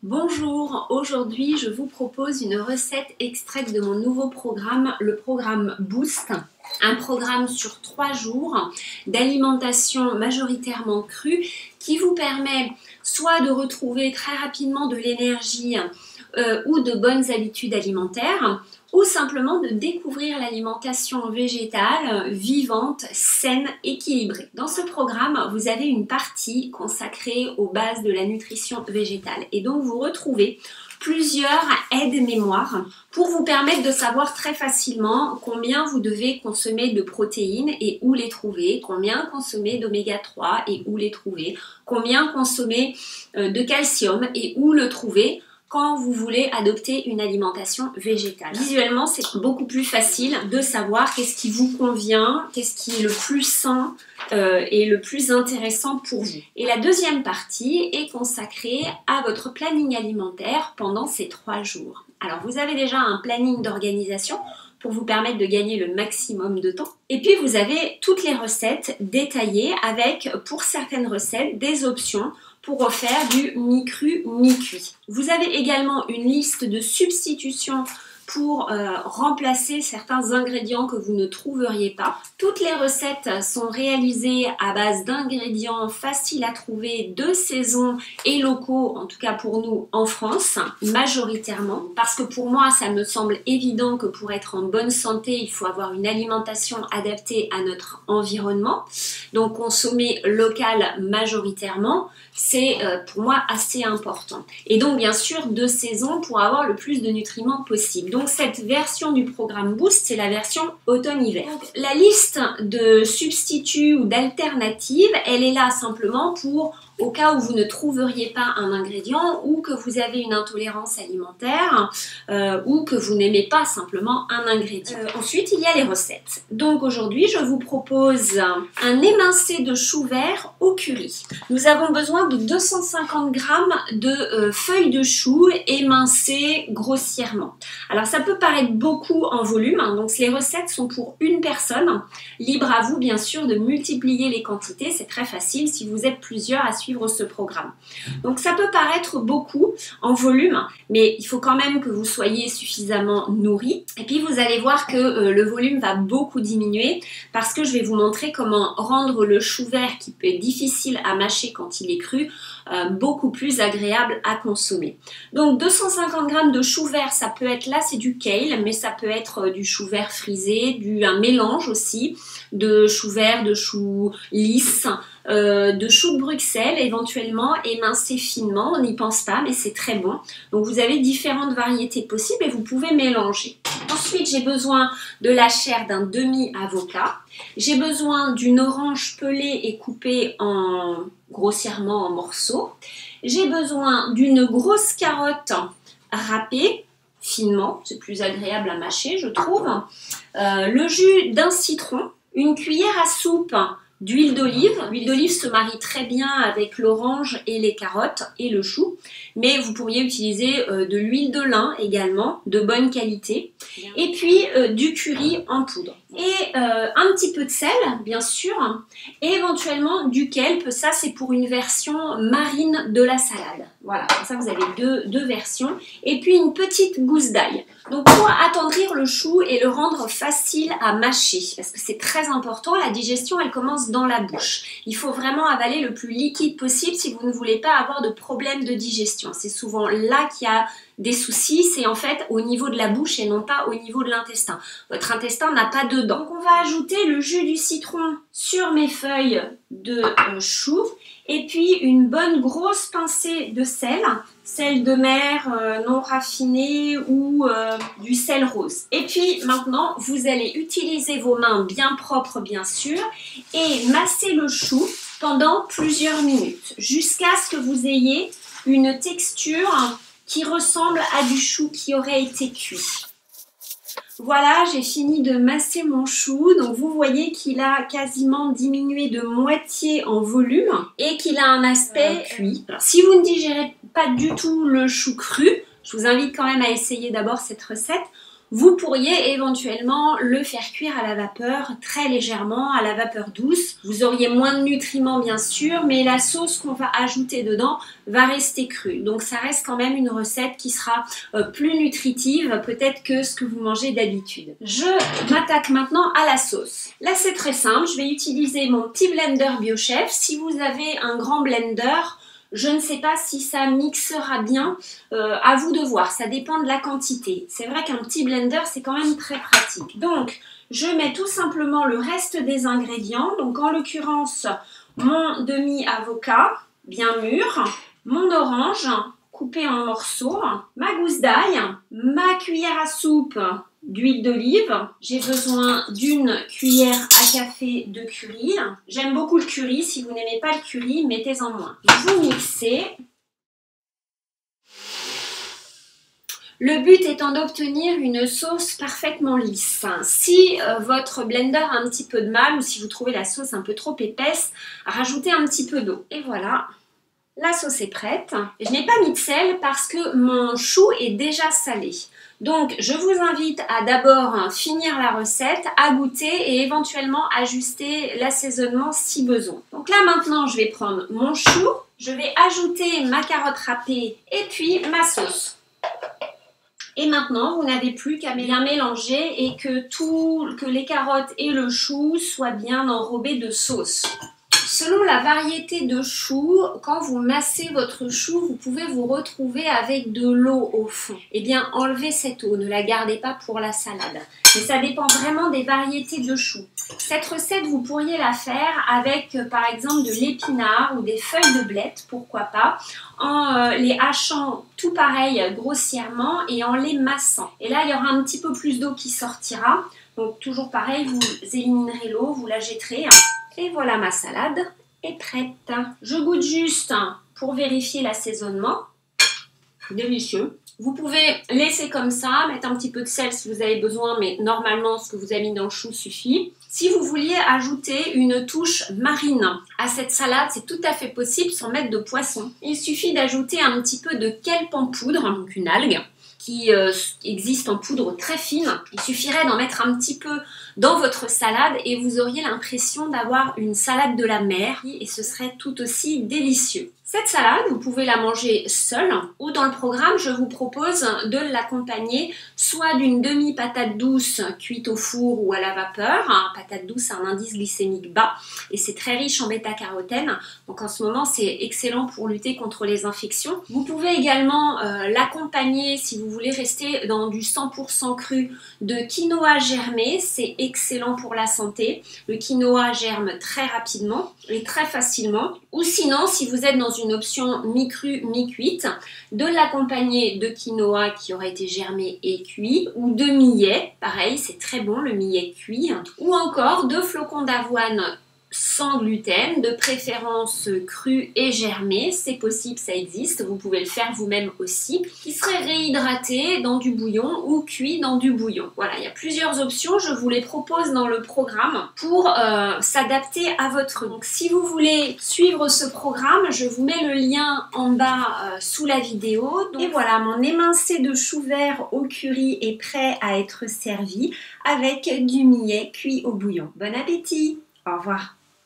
Bonjour, aujourd'hui je vous propose une recette extraite de mon nouveau programme, le programme Boost. Un programme sur 3 jours d'alimentation majoritairement crue qui vous permet soit de retrouver très rapidement de l'énergie ou de bonnes habitudes alimentaires, ou simplement de découvrir l'alimentation végétale, vivante, saine, équilibrée. Dans ce programme, vous avez une partie consacrée aux bases de la nutrition végétale et donc vous retrouvez plusieurs aides-mémoires pour vous permettre de savoir très facilement combien vous devez consommer de protéines et où les trouver, combien consommer d'oméga 3 et où les trouver, combien consommer de calcium et où le trouver quand vous voulez adopter une alimentation végétale. Visuellement, c'est beaucoup plus facile de savoir qu'est-ce qui vous convient, qu'est-ce qui est le plus sain et le plus intéressant pour vous. Et la deuxième partie est consacrée à votre planning alimentaire pendant ces 3 jours. Alors, vous avez déjà un planning d'organisation pour vous permettre de gagner le maximum de temps. Et puis, vous avez toutes les recettes détaillées avec, pour certaines recettes, des options pour refaire du mi-cru, mi-cuit. Vous avez également une liste de substitutions pour remplacer certains ingrédients que vous ne trouveriez pas. Toutes les recettes sont réalisées à base d'ingrédients faciles à trouver, de saison et locaux, en tout cas pour nous en France, majoritairement. Parce que pour moi, ça me semble évident que pour être en bonne santé, il faut avoir une alimentation adaptée à notre environnement. Donc consommer local majoritairement, c'est pour moi assez important. Et donc bien sûr de saison pour avoir le plus de nutriments possible. Donc cette version du programme Boost, c'est la version automne-hiver. La liste de substituts ou d'alternatives, elle est là simplement pour au cas où vous ne trouveriez pas un ingrédient ou que vous avez une intolérance alimentaire ou que vous n'aimez pas simplement un ingrédient. Ensuite, il y a les recettes. Donc aujourd'hui, je vous propose un émincé de chou vert au curry. Nous avons besoin de 250 g de feuilles de chou émincées grossièrement. Alors ça peut paraître beaucoup en volume, hein, donc les recettes sont pour une personne. Libre à vous bien sûr de multiplier les quantités, c'est très facile si vous êtes plusieurs à suivre ce programme. Donc ça peut paraître beaucoup en volume, mais il faut quand même que vous soyez suffisamment nourris. Et puis vous allez voir que le volume va beaucoup diminuer parce que je vais vous montrer comment rendre le chou vert qui peut être difficile à mâcher quand il est cru, beaucoup plus agréable à consommer. Donc 250 g de chou vert, ça peut être là, c'est du kale, mais ça peut être du chou vert frisé, un mélange aussi de chou vert, de chou lisse, de chou de Bruxelles éventuellement émincé finement, on n'y pense pas mais c'est très bon. Donc vous avez différentes variétés possibles et vous pouvez mélanger. Ensuite j'ai besoin de la chair d'un demi-avocat, j'ai besoin d'une orange pelée et coupée grossièrement en morceaux, j'ai besoin d'une grosse carotte râpée finement, c'est plus agréable à mâcher je trouve, le jus d'un citron, une cuillère à soupe d'huile d'olive. L'huile d'olive se marie très bien avec l'orange et les carottes et le chou, mais vous pourriez utiliser de l'huile de lin également, de bonne qualité, et puis du curry en poudre. Et un petit peu de sel, bien sûr, et éventuellement du kelp, ça c'est pour une version marine de la salade. Voilà, comme ça vous avez deux versions, et puis une petite gousse d'ail. Donc pour attendrir le chou et le rendre facile à mâcher, parce que c'est très important, la digestion elle commence dans la bouche. Il faut vraiment avaler le plus liquide possible si vous ne voulez pas avoir de problème de digestion. C'est souvent là qu'il y a des soucis, c'est en fait au niveau de la bouche et non pas au niveau de l'intestin. Votre intestin n'a pas de dents. Donc on va ajouter le jus du citron sur mes feuilles de chou et puis une bonne grosse pincée de sel de mer non raffiné ou du sel rose. Et puis maintenant vous allez utiliser vos mains bien propres bien sûr et masser le chou pendant plusieurs minutes jusqu'à ce que vous ayez une texture qui ressemble à du chou qui aurait été cuit. Voilà, j'ai fini de masser mon chou, donc vous voyez qu'il a quasiment diminué de moitié en volume et qu'il a un aspect cuit. Alors, si vous ne digérez pas du tout le chou cru, je vous invite quand même à essayer d'abord cette recette. Vous pourriez éventuellement le faire cuire à la vapeur très légèrement, à la vapeur douce. Vous auriez moins de nutriments bien sûr, mais la sauce qu'on va ajouter dedans va rester crue. Donc ça reste quand même une recette qui sera plus nutritive peut-être que ce que vous mangez d'habitude. Je m'attaque maintenant à la sauce. Là c'est très simple, je vais utiliser mon petit blender BioChef. Si vous avez un grand blender, je ne sais pas si ça mixera bien, à vous de voir, ça dépend de la quantité. C'est vrai qu'un petit blender, c'est quand même très pratique. Donc, je mets tout simplement le reste des ingrédients. Donc, en l'occurrence, mon demi-avocat, bien mûr, mon orange, coupé en morceaux, ma gousse d'ail, ma cuillère à soupe d'huile d'olive. J'ai besoin d'une cuillère à café de curry. J'aime beaucoup le curry. Si vous n'aimez pas le curry, mettez-en moins. Vous mixez. Le but étant d'obtenir une sauce parfaitement lisse. Si votre blender a un petit peu de mal ou si vous trouvez la sauce un peu trop épaisse, rajoutez un petit peu d'eau. Et voilà. La sauce est prête. Je n'ai pas mis de sel parce que mon chou est déjà salé. Donc, je vous invite à d'abord finir la recette, à goûter et éventuellement ajuster l'assaisonnement si besoin. Donc là, maintenant, je vais prendre mon chou, je vais ajouter ma carotte râpée et puis ma sauce. Et maintenant, vous n'avez plus qu'à bien mélanger et que les carottes et le chou soient bien enrobés de sauce. Selon la variété de chou, quand vous massez votre chou, vous pouvez vous retrouver avec de l'eau au fond. Eh bien, enlevez cette eau, ne la gardez pas pour la salade. Mais ça dépend vraiment des variétés de chou. Cette recette, vous pourriez la faire avec, par exemple, de l'épinard ou des feuilles de blette, pourquoi pas, en les hachant tout pareil grossièrement et en les massant. Et là, il y aura un petit peu plus d'eau qui sortira. Donc, toujours pareil, vous éliminerez l'eau, vous la jetterez. Et voilà, ma salade est prête. Je goûte juste pour vérifier l'assaisonnement. Délicieux. Vous pouvez laisser comme ça, mettre un petit peu de sel si vous avez besoin, mais normalement, ce que vous avez mis dans le chou suffit. Si vous vouliez ajouter une touche marine à cette salade, c'est tout à fait possible sans mettre de poisson. Il suffit d'ajouter un petit peu de kelp en poudre, donc une algue, qui existe en poudre très fine. Il suffirait d'en mettre un petit peu dans votre salade et vous auriez l'impression d'avoir une salade de la mer et ce serait tout aussi délicieux. Cette salade, vous pouvez la manger seule ou dans le programme, je vous propose de l'accompagner soit d'une demi-patate douce cuite au four ou à la vapeur. Patate douce a un indice glycémique bas et c'est très riche en bêta-carotène. Donc en ce moment, c'est excellent pour lutter contre les infections. Vous pouvez également l'accompagner si vous voulez rester dans du 100% cru de quinoa germé. C'est excellent pour la santé. Le quinoa germe très rapidement et très facilement. Ou sinon, si vous êtes dans une option mi-crue, mi-cuite, de l'accompagner de quinoa qui aurait été germé et cuit, ou de millet, pareil, c'est très bon le millet cuit, ou encore de flocons d'avoine sans gluten, de préférence cru et germé, c'est possible, ça existe, vous pouvez le faire vous-même aussi, qui serait réhydraté dans du bouillon ou cuit dans du bouillon. Voilà, il y a plusieurs options, je vous les propose dans le programme pour s'adapter à votre goût. Donc si vous voulez suivre ce programme, je vous mets le lien en bas sous la vidéo. Donc, et voilà, mon émincé de chou vert au curry est prêt à être servi avec du millet cuit au bouillon. Bon appétit! Au revoir.